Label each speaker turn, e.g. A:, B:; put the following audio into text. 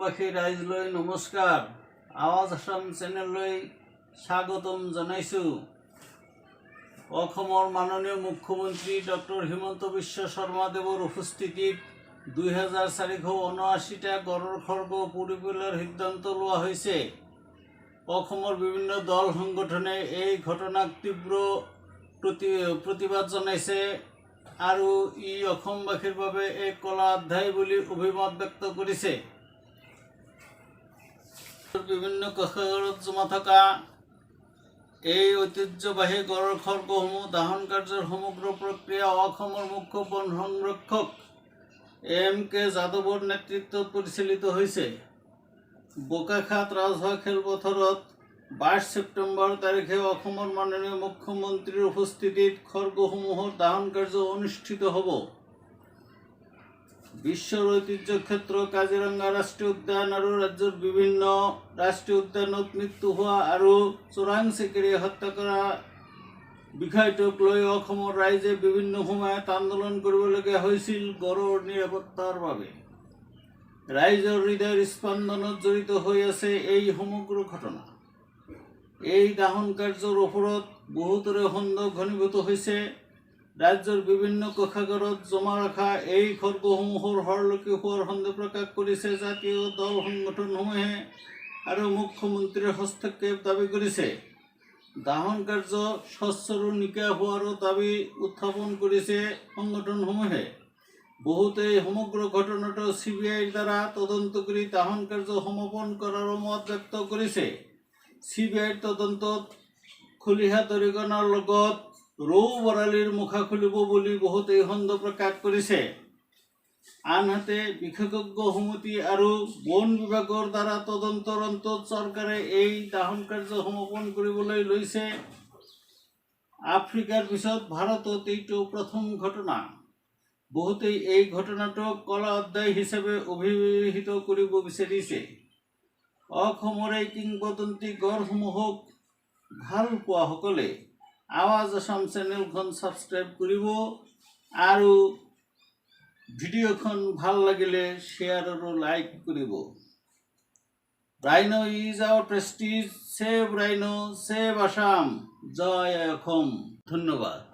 A: অসমবাসী ৰাইজলৈ নমস্কাৰ। আৱাজ আসাম চেনেললৈ স্বাগতম জনাইছোঁ। অসমৰ মাননীয় মুখ্যমন্ত্ৰী ডক্টৰ হিমন্ত বিশ্ব শৰ্মাদেৱৰ উপস্থিতিত 2479টা গড়ৰ খৰ্গ পুৰি পেলোৱাৰ সিদ্ধান্ত লোৱা হৈছে। অসমৰ বিভিন্ন দল সংগঠনে এই ঘটনাক তীব্ৰ প্ৰতিবাদ জনাইছে আৰু ই অসমবাসীৰ বাবে এক কলা অধ্যায় বুলি অভিমত ব্যক্ত কৰিছে। বিভিন্ন কোষাগাৰত জমা থকা এই ঐতিহ্যবাহী গড়ৰ খৰ্গসমূহ দাহন কাৰ্যৰ সমগ্ৰ প্ৰক্ৰিয়া অসমৰ মুখ্য বন সংৰক্ষক MK যাদৱৰ নেতৃত্বত পৰিচালিত হৈছে। বোকাখাত ৰাজহুৱা খেলপথাৰত 22 ছেপ্টেম্বৰ তাৰিখে অসমৰ মাননীয় মুখ্যমন্ত্ৰীৰ উপস্থিতিত খৰ্গসমূহৰ দাহন কাৰ্য অনুষ্ঠিত হ'ব। বিশ্বৰ ঐতিহ্য ক্ষেত্ৰ কাজিৰঙা ৰাষ্ট্ৰীয় উদ্যান আৰু ৰাজ্যৰ বিভিন্ন ৰাষ্ট্ৰীয় উদ্যানত মৃত্যু হোৱা আৰু চোৰাং চিকাৰীয়ে হত্যা কৰা বিষয়টোক লৈ অসমৰ ৰাইজে বিভিন্ন সময়ত আন্দোলন কৰিবলগীয়া হৈছিল গড়ৰ নিৰাপত্তাৰ বাবে। ৰাইজৰ হৃদয়ৰ স্পন্দনত জড়িত হৈ আছে এই সমগ্ৰ ঘটনা। এই দাহন কাৰ্যৰ ওপৰত বহুতৰে সন্দেহ ঘনীভূত হৈছে। ৰাজ্যৰ বিভিন্ন কোষাগাৰত জমা ৰখা এই খৰ্গসমূহৰ হৰলুকি হোৱাৰ সন্দেহ প্ৰকাশ কৰিছে জাতীয় দল সংগঠনসমূহে আৰু মুখ্যমন্ত্ৰীৰ হস্তক্ষেপ দাবী কৰিছে। দাহন কাৰ্য স্বচ্ছ আৰু নিকা হোৱাৰো দাবী উত্থাপন কৰিছে সংগঠনসমূহে। বহুতে সমগ্ৰ ঘটনাটো CBIৰ দ্বাৰা তদন্ত কৰি দাহন কাৰ্য সমাপন কৰাৰ মত ব্যক্ত কৰিছে। CBIৰ তদন্তত খলিহা দৰিকণাৰ লগত ৰৌ বৰালিৰ মুখা খুলিব বুলি বহুতেই সন্দেহ প্ৰকাশ কৰিছে। আনহাতে বিশেষজ্ঞ সমিতি আৰু বন বিভাগৰ দ্বাৰা তদন্তৰ অন্তত চৰকাৰে এই দাহন কাৰ্য সমাপন কৰিবলৈ লৈছে। আফ্ৰিকাৰ পিছত ভাৰতত এইটো প্ৰথম ঘটনা। বহুতেই এই ঘটনাটোক কলা অধ্যায় হিচাপে অভিহিত কৰিব বিচাৰিছে। অসমৰ এই কিংবদন্তি গড়সমূহক ভাল পোৱাসকলে আৱাজ আসাম চেনেলখন ছাবস্ক্ৰাইব কৰিব আৰু ভিডিঅ'খন ভাল লাগিলে শ্বেয়াৰ আৰু লাইক কৰিব। Rhino is our prestige, save rhino, save Assam, জয় অসম। ধন্যবাদ।